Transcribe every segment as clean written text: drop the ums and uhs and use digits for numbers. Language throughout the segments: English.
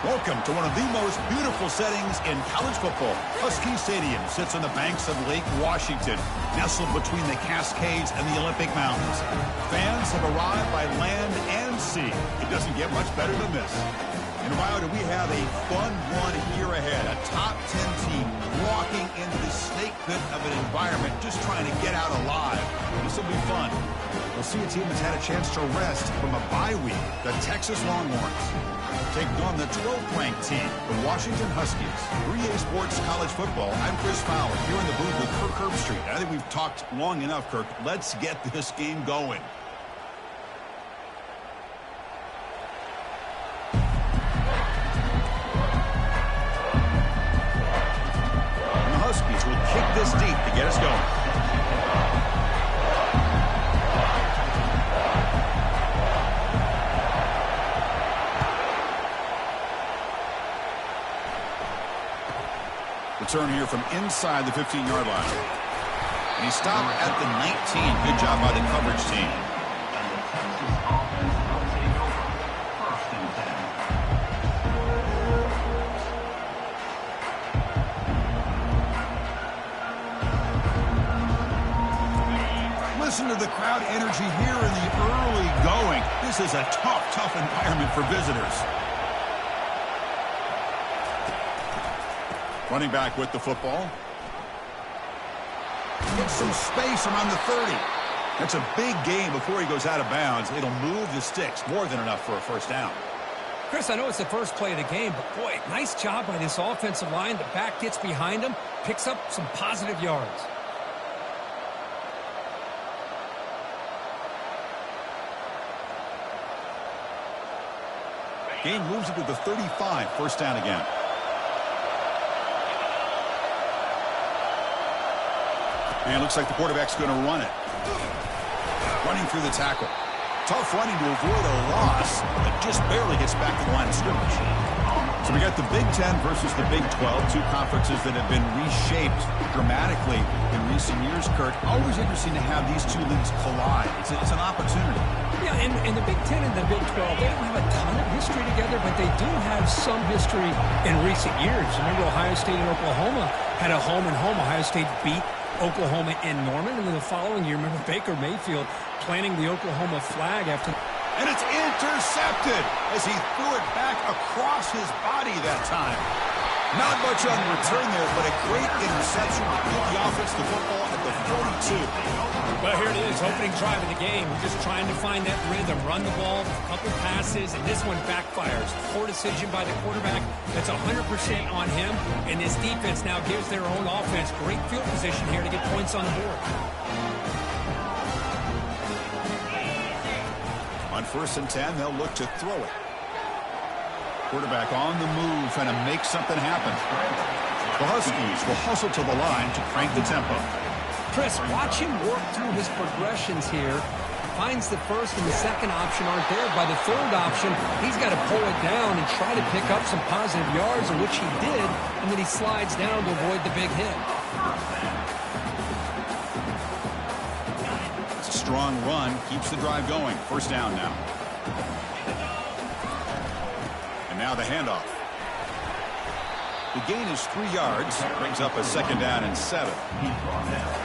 Welcome to one of the most beautiful settings in college football. Husky Stadium sits on the banks of Lake Washington, nestled between the Cascades and the Olympic Mountains. Fans have arrived by land and sea. It doesn't get much better than this. In Wilder, we have a fun one here ahead. A top 10 team walking into the snake pit of an environment, just trying to get out alive. This will be fun. We'll see a team that's had a chance to rest from a bye week, the Texas Longhorns, taking on the 12th ranked team, the Washington Huskies. 3A Sports College Football. I'm Chris Fowler, here in the booth with Kirk Herbstreit. I think we've talked long enough, Kirk. Let's get this game going. Will kick this deep to get us going. Return here from inside the 15-yard line. And he stopped at the 19. Good job by the coverage team. Listen to the crowd energy here in the early going. This is a tough environment for visitors. Running back with the football. Gets some space around the 30. That's a big gain before he goes out of bounds. It'll move the sticks. More than enough for a first down. Chris, I know it's the first play of the game, but boy, nice job by this offensive line. The back gets behind him, picks up some positive yards. Gain moves it to the 35. First down again. And it looks like the quarterback's going to run it. Running through the tackle. Tough running to avoid a loss, but just barely gets back to the line of scrimmage. So we got the Big Ten versus the Big 12, two conferences that have been reshaped dramatically in recent years, Kurt. Always interesting to have these two leagues collide. It's an opportunity. Yeah, and the Big Ten and the Big 12, they don't have a ton of history together, but they do have some history in recent years. Remember, Ohio State and Oklahoma had a home-and-home. Ohio State beat Oklahoma in Norman, and then the following year, remember Baker Mayfield planting the Oklahoma flag after... And it's intercepted as he threw it back across his body that time. Not much on return there, but a great interception to give the offense the football at the 42. Well, here it is, opening drive of the game. We're just trying to find that rhythm, run the ball, a couple passes, and this one backfires. Poor decision by the quarterback. That's 100% on him, and this defense now gives their own offense great field position here to get points on the board. On 1st and 10, they'll look to throw it. Quarterback on the move, trying to make something happen. The Huskies will hustle to the line to crank the tempo. Chris, watch him work through his progressions here. Finds the first and the second option aren't there. By the third option, he's got to pull it down and try to pick up some positive yards, which he did, and then he slides down to avoid the big hit. It's a strong run, keeps the drive going. First down now. And now the handoff. The gain is 3 yards. Brings up a second down and 7.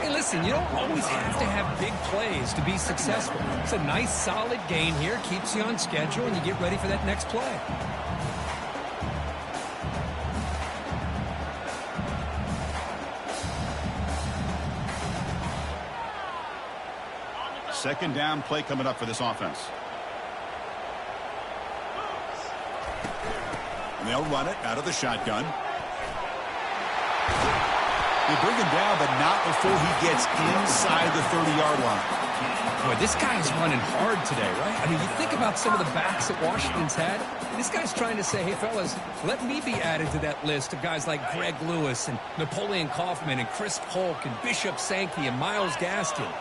Hey, listen, you don't always have to have big plays to be successful. It's a nice, solid gain here. Keeps you on schedule, and you get ready for that next play. Second down play coming up for this offense. And they'll run it out of the shotgun. They bring him down, but not before he gets inside the 30-yard line. Boy, this guy's running hard today, right? I mean, you think about some of the backs that Washington's had. This guy's trying to say, hey, fellas, let me be added to that list of guys like Greg Lewis and Napoleon Kaufman and Chris Polk and Bishop Sankey and Myles Gaskin.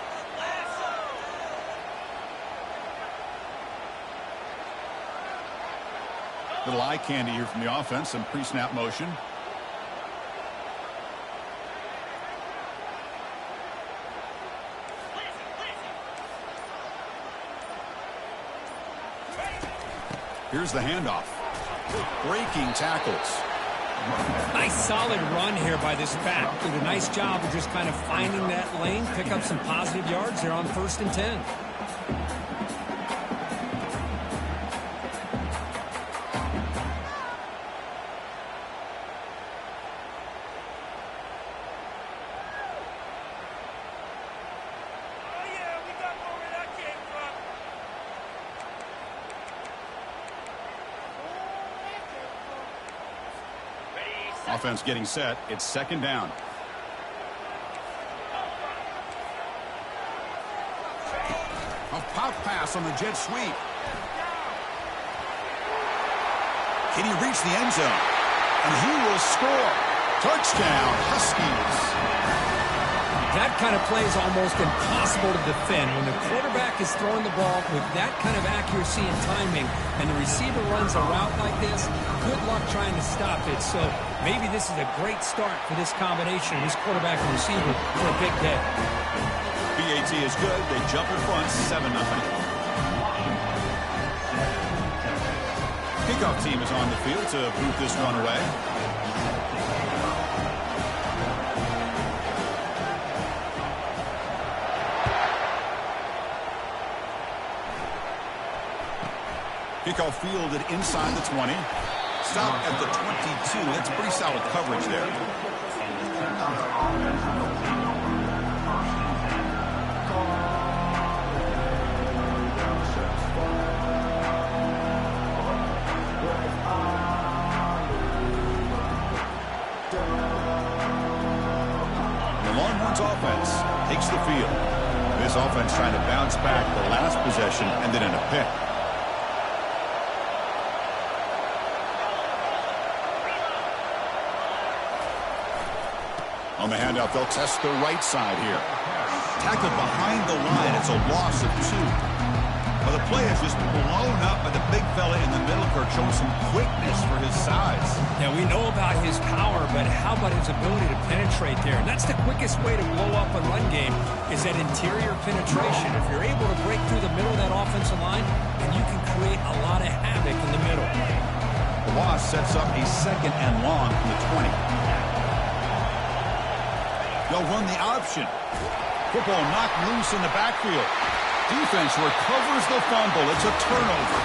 Little eye candy here from the offense, some pre-snap motion. Here's the handoff. Breaking tackles. Nice solid run here by this back. Did a nice job of just kind of finding that lane, pick up some positive yards there on 1st and 10. Offense getting set. It's 2nd down. A pop pass on the jet sweep. Can he reach the end zone? And he will score. Touchdown, Huskies. That kind of play is almost impossible to defend. When the quarterback is throwing the ball with that kind of accuracy and timing, and the receiver runs a route like this, good luck trying to stop it. So maybe this is a great start for this combination, this quarterback and receiver, for a big day. BAT is good. They jump in front, 7-0. Kickoff team is on the field to boot this one away. Kickoff fielded inside the 20. Stop at the 22. That's pretty solid coverage there. The Longhorns offense takes the field. This offense trying to bounce back. The last possession ended in a pick. On the handout, they'll test the right side here. Tackled behind the line. It's a loss of 2. Well, the play is just blown up by the big fella in the middle. Kirk showing some quickness for his size. Yeah, we know about his power, but how about his ability to penetrate there? And that's the quickest way to blow up a run game is that interior penetration. If you're able to break through the middle of that offensive line, then you can create a lot of havoc in the middle. The loss sets up a 2nd and long from the 20. They'll run the option. Football knocked loose in the backfield. Defense recovers the fumble. It's a turnover.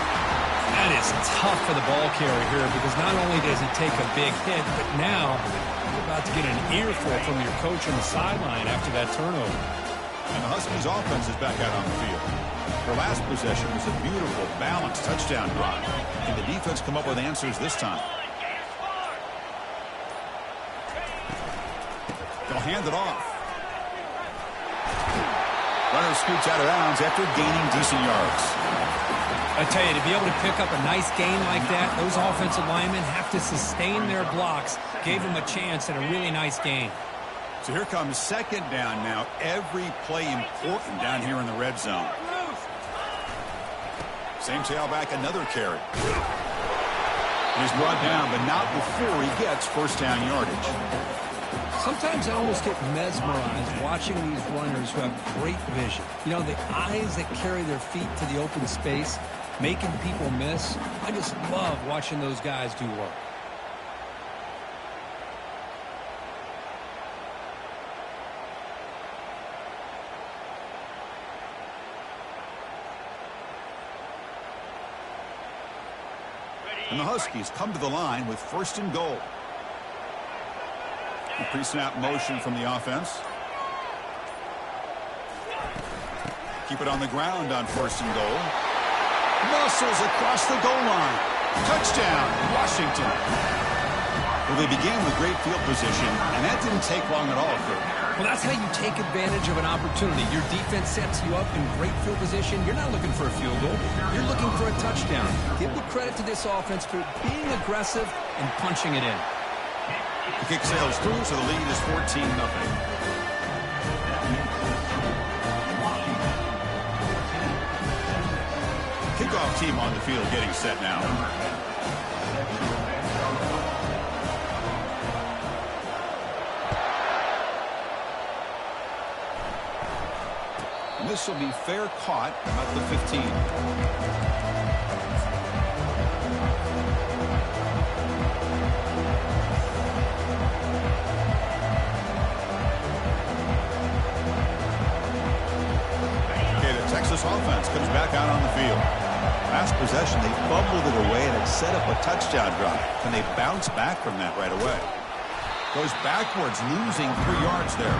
That is tough for the ball carrier here because not only does he take a big hit, but now you're about to get an earful from your coach on the sideline after that turnover. And the Huskies offense is back out on the field. Their last possession was a beautiful, balanced touchdown drive. And the defense come up with answers this time. They'll hand it off. Runner scoots out of bounds after gaining decent yards. I tell you, to be able to pick up a nice gain like that, those offensive linemen have to sustain their blocks. Gave them a chance at a really nice gain. So here comes 2nd down now. Every play important down here in the red zone. Same tailback, another carry. He's brought down, but not before he gets 1st down yardage. Sometimes I almost get mesmerized watching these runners who have great vision. You know, the eyes that carry their feet to the open space, making people miss. I just love watching those guys do work. And the Huskies come to the line with 1st and goal. The pre-snap motion from the offense. Keep it on the ground on 1st and goal. Muscles across the goal line. Touchdown, Washington. Well, they began with great field position, and that didn't take long at all, Kirk. Well, that's how you take advantage of an opportunity. Your defense sets you up in great field position. You're not looking for a field goal. You're looking for a touchdown. Give the credit to this offense for being aggressive and punching it in. The kick sails through, so the lead is 14-0. Kickoff team on the field getting set now. And this will be fair caught at the 15. last possession, they fumbled it away and it set up a touchdown drive. Can they bounce back from that right away? Goes backwards, losing 3 yards there.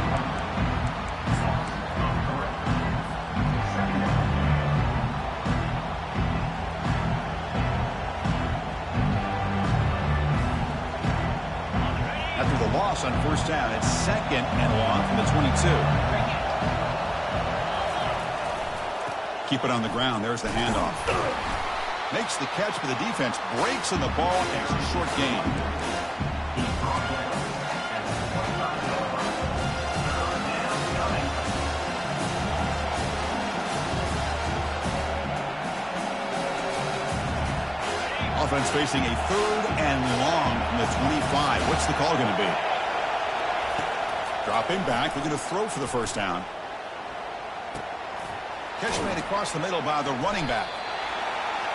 After the loss on first down, it's 2nd and long from the 22. Keep it on the ground. There's the handoff. Makes the catch, but the defense breaks in the ball, and it's a short gain. Offense facing a 3rd and long from the 25. What's the call going to be? Dropping back. They're going to throw for the first down. Catch made across the middle by the running back.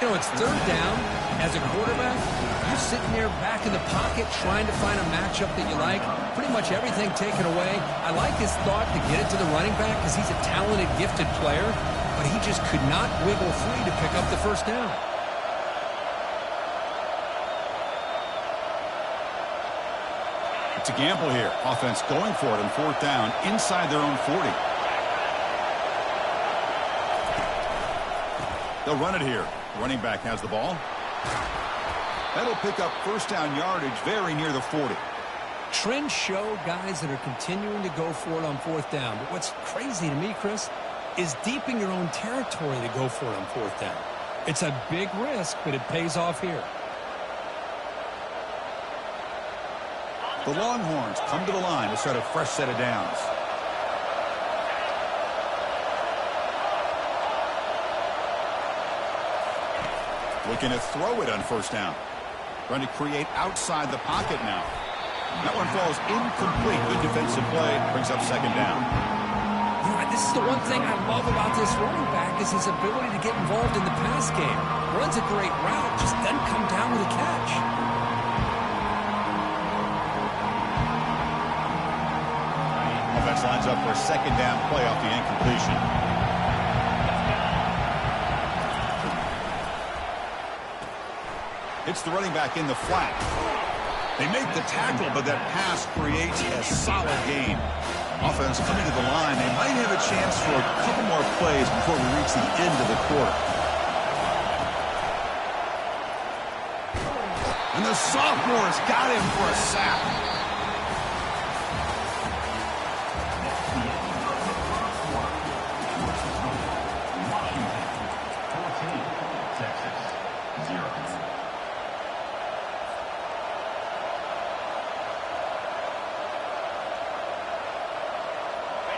You know, it's 3rd down. As a quarterback, you're sitting there back in the pocket trying to find a matchup that you like. Pretty much everything taken away. I like his thought to get it to the running back because he's a talented, gifted player, but he just could not wiggle free to pick up the first down. It's a gamble here. Offense going for it on 4th down inside their own 40. They'll run it here. Running back has the ball. That'll pick up first down yardage very near the 40. Trends show guys that are continuing to go for it on 4th down. But what's crazy to me, Chris, is deep in your own territory to go for it on 4th down. It's a big risk, but it pays off here. The Longhorns come to the line to start a fresh set of downs. Looking to throw it on first down. Trying to create outside the pocket now. That one falls incomplete. Good defensive play. Brings up 2nd down. Yeah, this is the one thing I love about this running back is his ability to get involved in the pass game. Runs a great route, just doesn't come down with a catch. Offense lines up for a 2nd down play off the incompletion. It's the running back in the flat. They make the tackle, but that pass creates a solid gain. Offense coming to the line. They might have a chance for a couple more plays before we reach the end of the quarter. And the sophomore's got him for a sack.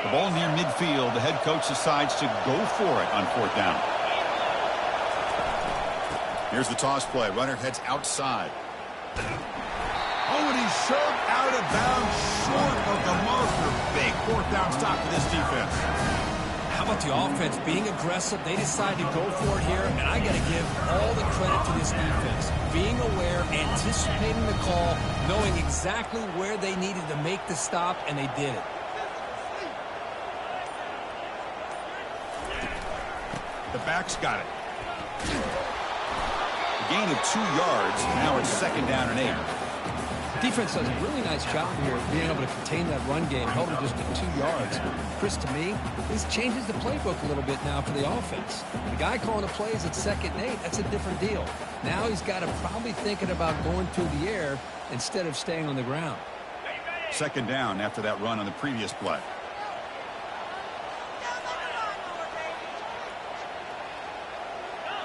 The ball near midfield. The head coach decides to go for it on 4th down. Here's the toss play. Runner heads outside. Oh, and he's shoved out of bounds short of the marker. Big 4th down stop for this defense. How about the offense being aggressive? They decide to go for it here, and I got to give all the credit to this defense. Being aware, anticipating the call, knowing exactly where they needed to make the stop, and they did it. The back's got it. A gain of 2 yards. Now it's 2nd down and 8. Defense does a really nice job here of being able to contain that run game, held it just to 2 yards. Chris, to me, this changes the playbook a little bit now for the offense. The guy calling the plays at 2nd and 8, that's a different deal. Now he's got to probably thinking about going through the air instead of staying on the ground. 2nd down after that run on the previous play.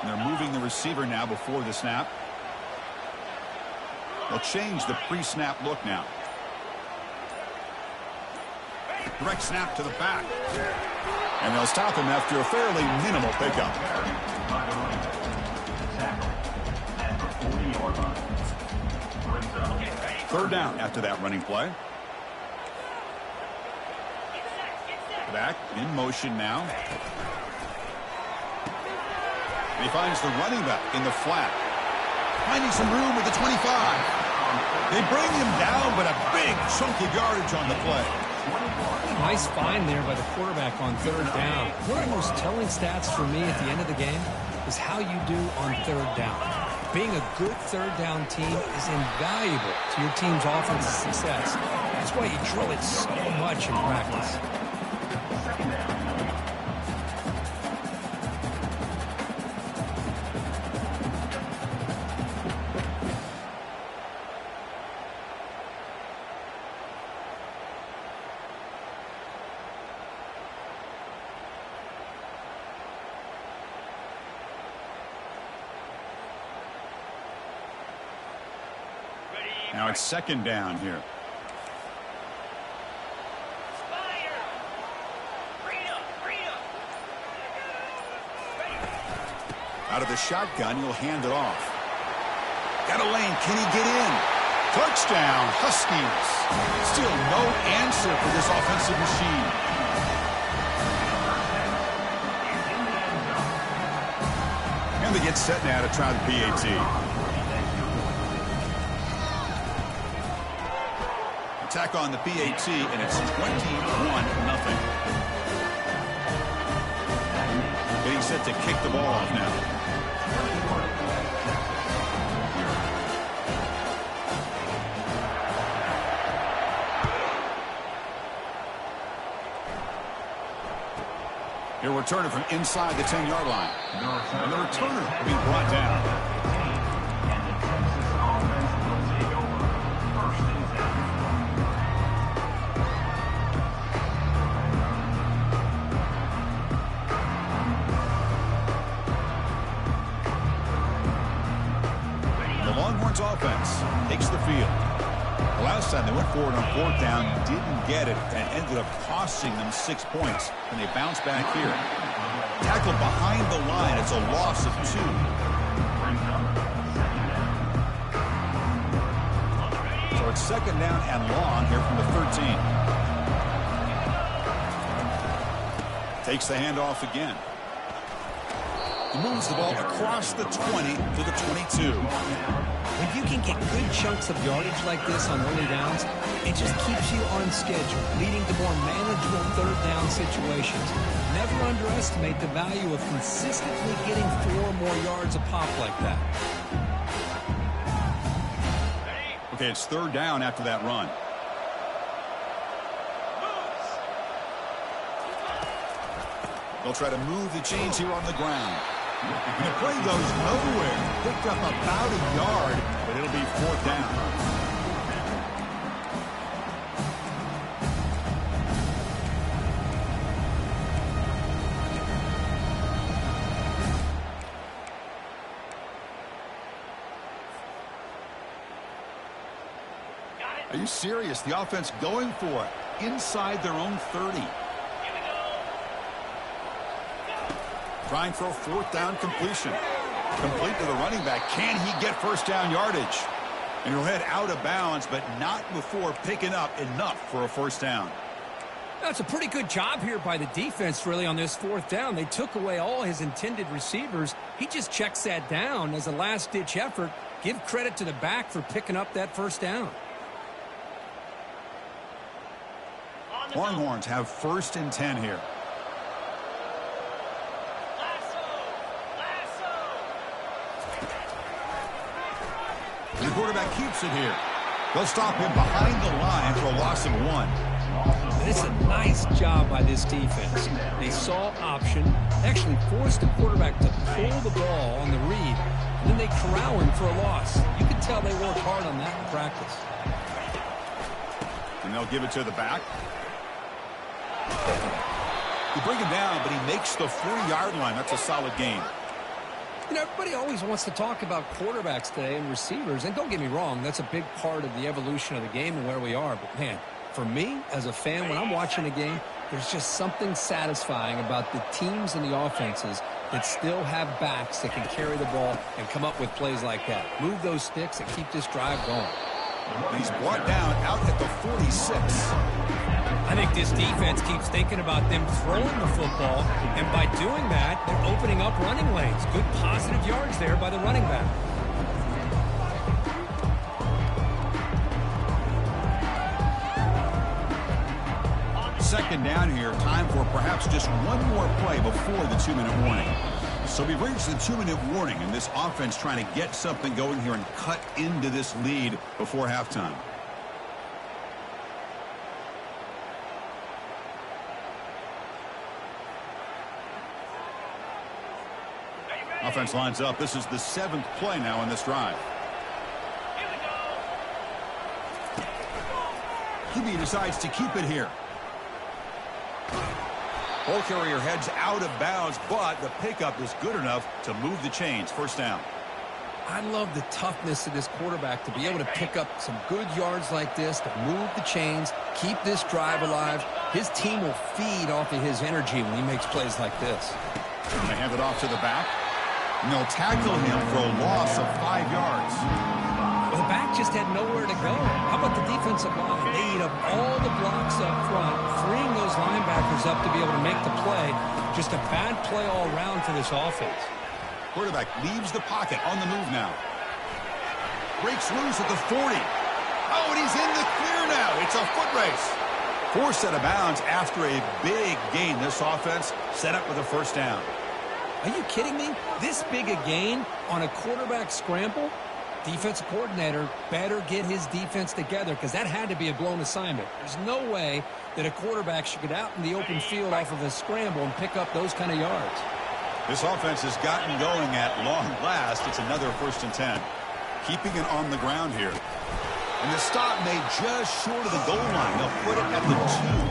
And they're moving the receiver now before the snap. They'll change the pre-snap look now. Direct snap to the back. And they'll stop him after a fairly minimal pickup. Third down after that running play. Back in motion now. And he finds the running back in the flat. Finding some room with the 25. They bring him down, but a big chunk of yardage on the play. Nice find there by the quarterback on 3rd down. One of the most telling stats for me at the end of the game, is how you do on third down. Being a good third down team is invaluable to your team's offensive success. That's why you drill it so much in practice. Now it's second down here. Out of the shotgun, he'll hand it off. Got a lane. Can he get in? Touchdown, Huskies. Still no answer for this offensive machine. And they get set now to try the PAT. Attack on the PAT, and it's 21-0. Getting set to kick the ball off now. He'll return it from inside the 10-yard line. And the returner will be brought down. Offense takes the field. The last time they went forward on fourth down, didn't get it, and ended up costing them 6 points. And they bounce back here. Tackle behind the line. It's a loss of 2. So it's second down and long here from the 13. Takes the handoff again. He moves the ball across the 20 to the 22. When you can get good chunks of yardage like this on early downs, it just keeps you on schedule, leading to more manageable third down situations. Never underestimate the value of consistently getting 4 or more yards a pop like that. Okay, it's third down after that run. They'll try to move the chains here on the ground. And the play goes nowhere. Picked up about a yard, but it'll be fourth down. Are you serious? The offense going for it inside their own 30. Trying for a fourth down completion. Complete to the running back. Can he get first down yardage? And he'll head out of bounds, but not before picking up enough for a first down. That's a pretty good job here by the defense, really, on this fourth down. They took away all his intended receivers. He just checks that down as a last-ditch effort. Give credit to the back for picking up that first down. Longhorns have first and 10 here. The quarterback keeps it here. They'll stop him behind the line for a loss of 1. It's a nice job by this defense. They saw option, actually forced the quarterback to pull the ball on the read, and then they corral him for a loss. You can tell they worked hard on that in practice. And they'll give it to the back. They bring him down, but he makes the 4-yard line. That's a solid gain. You know, everybody always wants to talk about quarterbacks today and receivers, and don't get me wrong, that's a big part of the evolution of the game and where we are. But, man, for me, as a fan, when I'm watching a game, there's just something satisfying about the teams and the offenses that still have backs that can carry the ball and come up with plays like that. Move those sticks and keep this drive going. He's brought down out at the 46. I think this defense keeps thinking about them throwing the football, and by doing that, they're opening up running lanes. Good positive yards there by the running back. Second down here, time for perhaps just one more play before the 2-minute warning. So we've reached the 2-minute warning, and this offense trying to get something going here and cut into this lead before halftime. Offense lines up. This is the 7th play now in this drive. QB decides to keep it here. Ball carrier heads out of bounds, but the pickup is good enough to move the chains. First down. I love the toughness of this quarterback to be able to pick up some good yards like this, to move the chains, keep this drive alive. His team will feed off of his energy when he makes plays like this. They hand it off to the back. And they'll tackle him for a loss of 5 yards. Well, the back just had nowhere to go. How about the defensive line? They eat up all the blocks up front, freeing those linebackers up to be able to make the play. Just a bad play all around for this offense. Quarterback leaves the pocket on the move now. Breaks loose at the 40. Oh, and he's in the clear now. It's a foot race. Forced out of bounds after a big gain. This offense set up with a first down. Are you kidding me? This big a gain on a quarterback scramble? Defensive coordinator better get his defense together because that had to be a blown assignment. There's no way that a quarterback should get out in the open field off of a scramble and pick up those kind of yards. This offense has gotten going at long last. It's another 1st and 10. Keeping it on the ground here. And the stop made just short of the goal line. They'll put it at the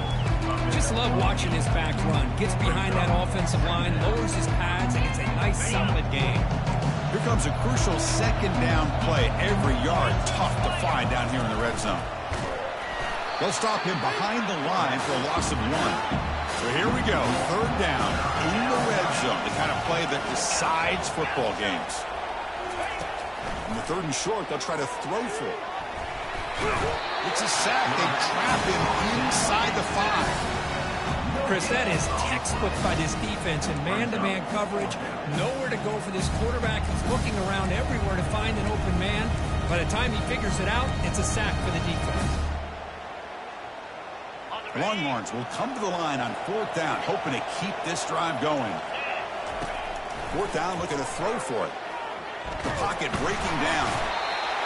2. Just love watching his back run. Gets behind that offensive line, lowers his pads, and it's a nice, solid game. Here comes a crucial 2nd down play. Every yard tough to find down here in the red zone. They'll stop him behind the line for a loss of 1. So here we go. 3rd down in the red zone. The kind of play that decides football games. In the 3rd and short, they'll try to throw for it. It's a sack. They trap him inside the 5. Chris, that is textbook by this defense in man-to-man coverage. Nowhere to go for this quarterback. He's looking around everywhere to find an open man. By the time he figures it out, it's a sack for the defense. Longhorns will come to the line on 4th down, hoping to keep this drive going. 4th down, looking to throw for it. The pocket breaking down.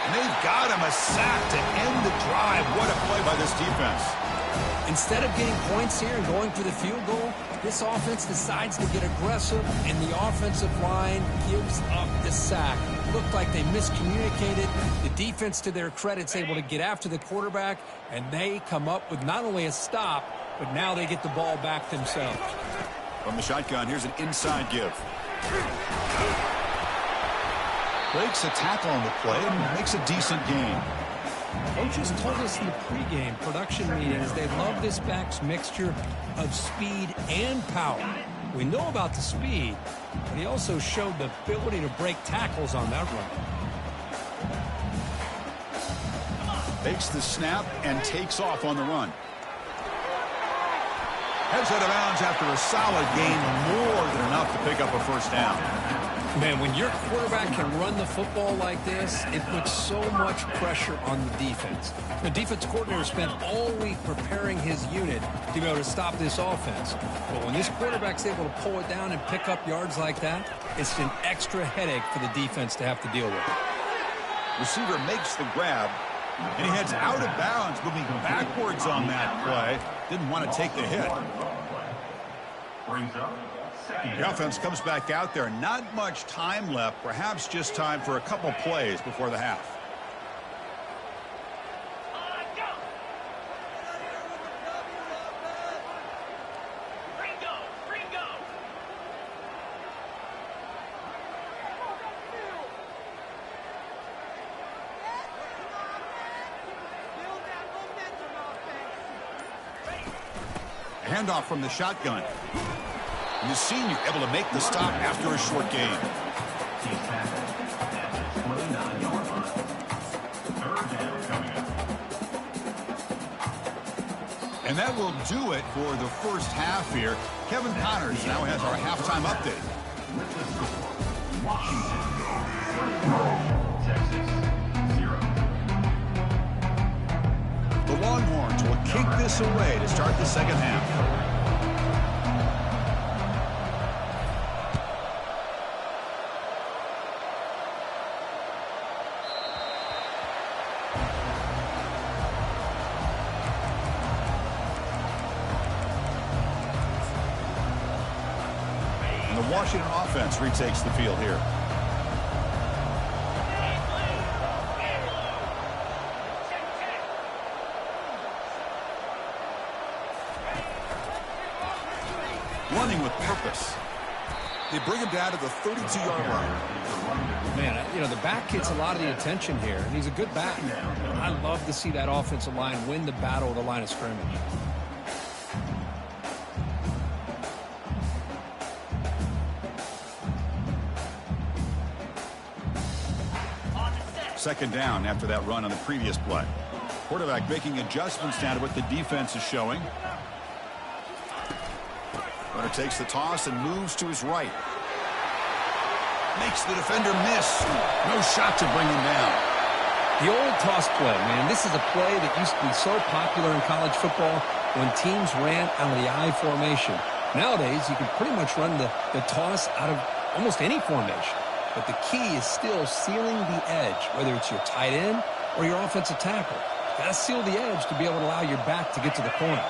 And they've got him a sack to end the drive. What a play by this defense. Instead of getting points here and going for the field goal, this offense decides to get aggressive, and the offensive line gives up the sack. It looked like they miscommunicated. The defense, to their credit, is able to get after the quarterback, and they come up with not only a stop, but now they get the ball back themselves. From the shotgun, here's an inside give. Breaks a tackle on the play and makes a decent gain. Coaches told us in the pregame production meetings they love this back's mixture of speed and power. We know about the speed, but he also showed the ability to break tackles on that run. Takes the snap and takes off on the run. Heads out of bounds after a solid gain, more than enough to pick up a first down. Man, when your quarterback can run the football like this, it puts so much pressure on the defense. The defense coordinator spent all week preparing his unit to be able to stop this offense. But when this quarterback's able to pull it down and pick up yards like that, it's an extra headache for the defense to have to deal with. Receiver makes the grab, and he heads out of bounds, moving backwards on that play. Didn't want to take the hit. The offense comes back out there. Not much time left. Perhaps just time for a couple plays before the half. Handoff from the shotgun. And the senior able to make the stop after a short gain. And that will do it for the first half here. Kevin Connors now has our halftime update. The Longhorns will kick this away to start the second half. The Washington offense retakes the field here. Running with purpose. They bring him down to the 32-yard line. Man, you know, the back gets a lot of the attention here, and he's a good back. I love to see that offensive line win the battle at the line of scrimmage. Second down after that run on the previous play. Quarterback making adjustments down to what the defense is showing. Runner takes the toss and moves to his right. Makes the defender miss. No shot to bring him down. The old toss play, man. This is a play that used to be so popular in college football when teams ran out of the I formation. Nowadays, you can pretty much run the toss out of almost any formation. But the key is still sealing the edge, whether it's your tight end or your offensive tackle. Got to seal the edge to be able to allow your back to get to the corner.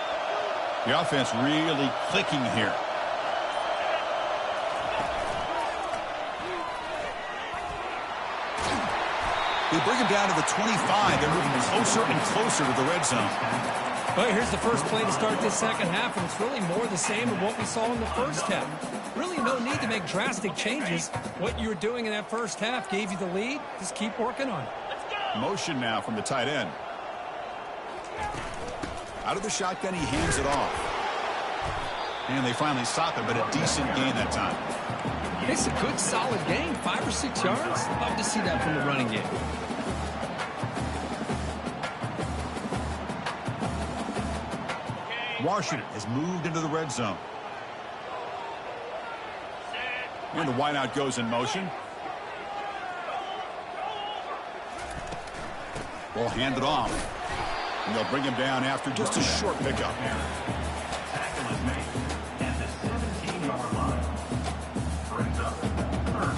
The offense really clicking here. They bring him down to the 25. They're moving closer and closer to the red zone. Well, here's the first play to start this second half, and it's really more the same of what we saw in the first half. Really no need to make drastic changes. What you were doing in that first half gave you the lead. Just keep working on it. Motion now from the tight end. Out of the shotgun, he hands it off. And they finally stop it, but a decent gain that time. It's a good, solid gain. 5 or 6 yards. Love to see that from the running game. Washington has moved into the red zone. And the wideout goes in motion. Ball handed off. And they'll bring him down after just a short pickup. Tackle is made at the 17-yard line. Brings up third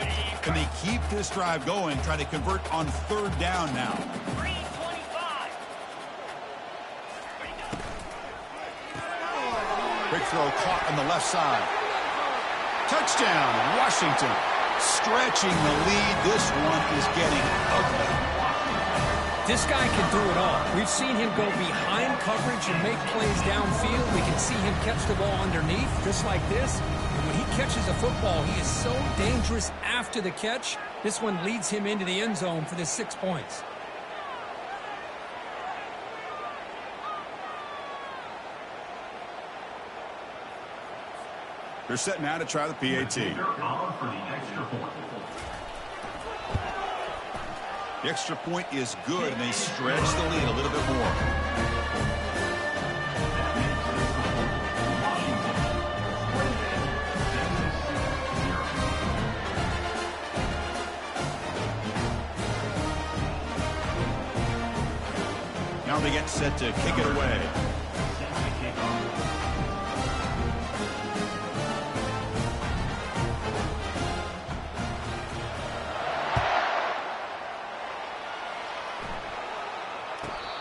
down. Can they keep this drive going, trying to convert on third down now? Quick throw caught on the left side. Touchdown, Washington. Stretching the lead. This one is getting ugly. This guy can do it all. We've seen him go behind coverage and make plays downfield. We can see him catch the ball underneath, just like this. And when he catches a football, he is so dangerous after the catch. This one leads him into the end zone for the 6 points. They're set now to try the PAT. The extra point is good, and they stretch the lead a little bit more. Now they get set to kick it away.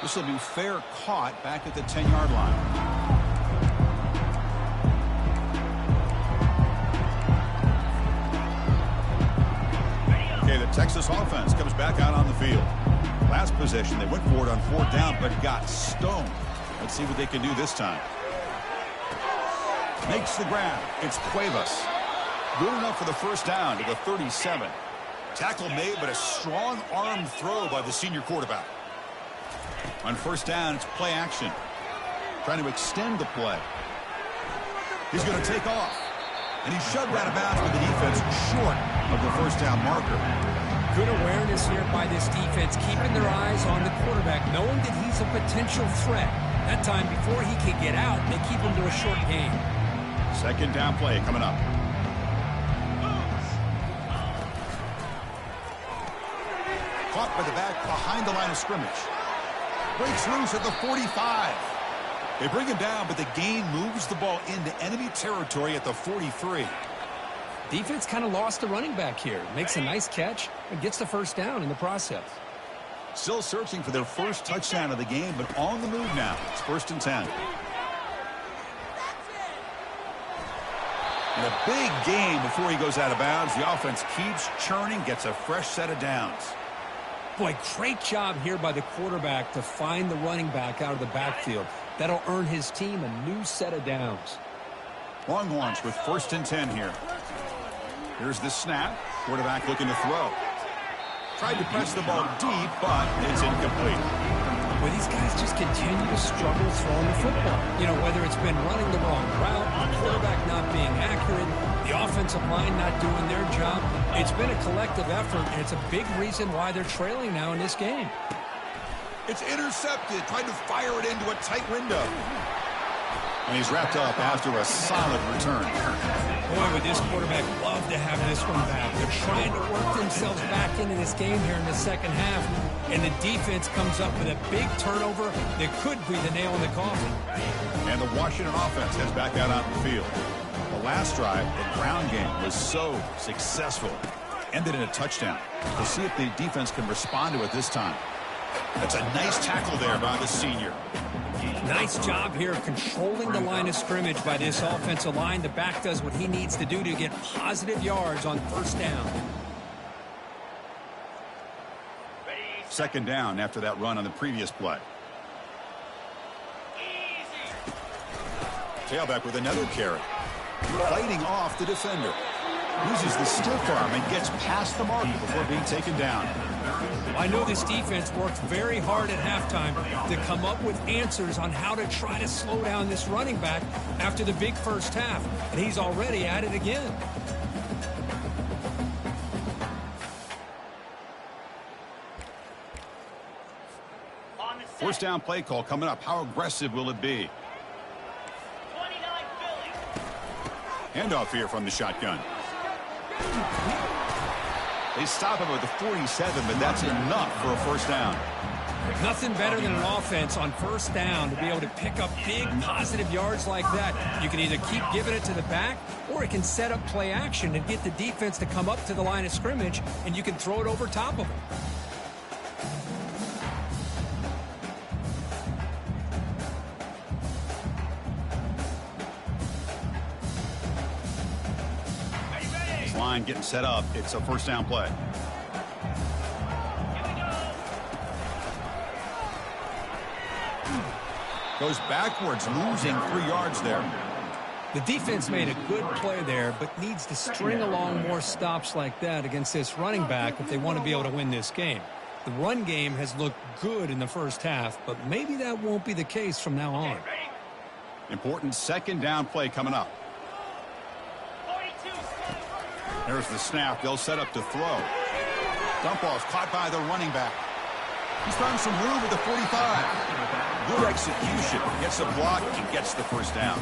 This will be fair caught back at the 10-yard line. Okay, the Texas offense comes back out on the field. Last possession, they went for it on fourth down, but got stoned. Let's see what they can do this time. Makes the grab. It's Cuevas. Good enough for the first down to the 37. Tackle made, but a strong arm throw by the senior quarterback. On first down, it's play action. Trying to extend the play. He's going to take off. And he's shoved out of bounds with the defense short of the first down marker. Good awareness here by this defense, keeping their eyes on the quarterback, knowing that he's a potential threat. That time, before he can get out, they keep him to a short gain. Second down play coming up. Caught by the back behind the line of scrimmage. Breaks loose at the 45. They bring him down, but the gain moves the ball into enemy territory at the 43. Defense kind of lost the running back here. Makes a nice catch and gets the first down in the process. Still searching for their first touchdown of the game, but on the move now. It's 1st and 10. And a big game before he goes out of bounds. The offense keeps churning, gets a fresh set of downs. Boy, great job here by the quarterback to find the running back out of the backfield. That'll earn his team a new set of downs. Long launch with 1st and 10 here. Here's the snap. Quarterback looking to throw. Tried to press the ball deep, but it's incomplete. Well, these guys just continue to struggle throwing the football. You know, whether it's been running the wrong route, the quarterback not being accurate, the offensive line not doing their job. It's been a collective effort, and it's a big reason why they're trailing now in this game. It's intercepted. Tried to fire it into a tight window. And he's wrapped up after a solid return. Boy, would this quarterback love to have this one back. They're trying to work themselves back into this game here in the second half. And the defense comes up with a big turnover that could be the nail in the coffin. And the Washington offense heads back out on the field. The last drive, the ground game, was so successful. Ended in a touchdown. We'll see if the defense can respond to it this time. That's a nice tackle there by the senior. Nice job here controlling the line of scrimmage by this offensive line. The back does what he needs to do to get positive yards on 1st down. 2nd down after that run on the previous play. Tailback with another carry. Fighting off the defender. Uses the stiff arm and gets past the marker before being taken down. I know this defense worked very hard at halftime to come up with answers on how to try to slow down this running back after the big first half, and he's already at it again. First down play call coming up. How aggressive will it be? Handoff here from the shotgun. They stop him at the 47, but that's enough for a 1st down. Nothing better than an offense on 1st down to be able to pick up big positive yards like that. You can either keep giving it to the back, or it can set up play action and get the defense to come up to the line of scrimmage, and you can throw it over top of them. Line getting set up. It's a 1st down play. Goes backwards, losing 3 yards there. The defense made a good play there, but needs to string along more stops like that against this running back if they want to be able to win this game. The run game has looked good in the first half, but maybe that won't be the case from now on. Important 2nd down play coming up. There's the snap. They'll set up to throw. Dump ball's caught by the running back. He's found some room at the 45. Good execution. Gets a block and gets the 1st down.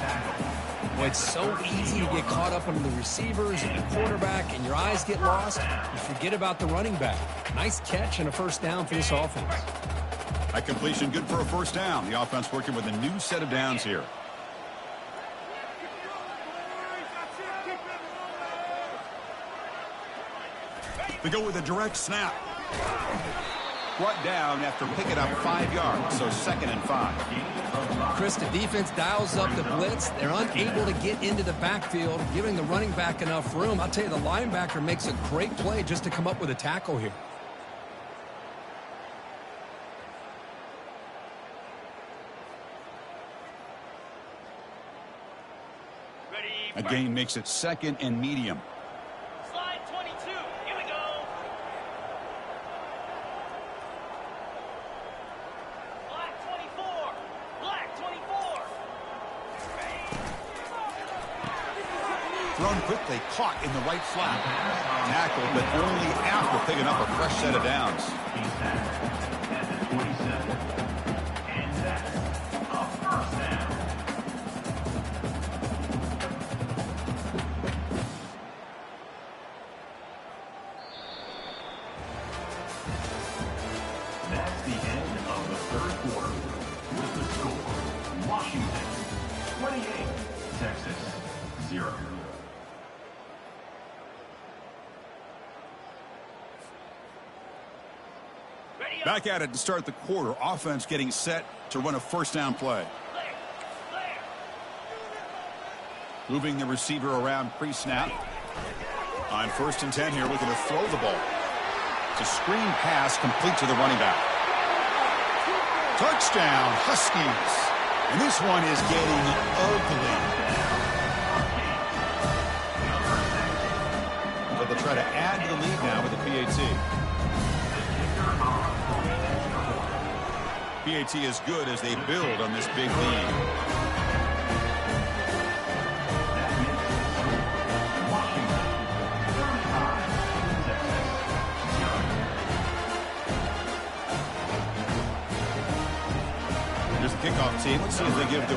Well, it's so easy to get caught up on the receivers and the quarterback, and your eyes get lost. You forget about the running back. Nice catch and a 1st down for this offense. That completion good for a 1st down. The offense working with a new set of downs here. They go with a direct snap. Brought down after picking up 5 yards, so 2nd and 5. Chris, the defense dials up the blitz. They're unable to get into the backfield, giving the running back enough room. I'll tell you, the linebacker makes a great play just to come up with a tackle here. A gain makes it 2nd and medium. Slide 22. Here we go. Black 24. Black 24. Thrown quickly, caught in the right flat. Tackled, but only after picking up a fresh set of downs. At the 47. And that's a 1st down. That's the end of the 3rd quarter. With the score, Washington 28, Texas 0. Back at it to start the quarter. Offense getting set to run a 1st down play. Clear. Clear. Moving the receiver around pre-snap. On 1st and 10 here, looking to throw the ball. It's a screen pass complete to the running back. Touchdown, Huskies. And this one is getting ugly. But they'll try to add to the lead now with the PAT. PAT is good as they build on this big lead. Kickoff team. Let's see if they give the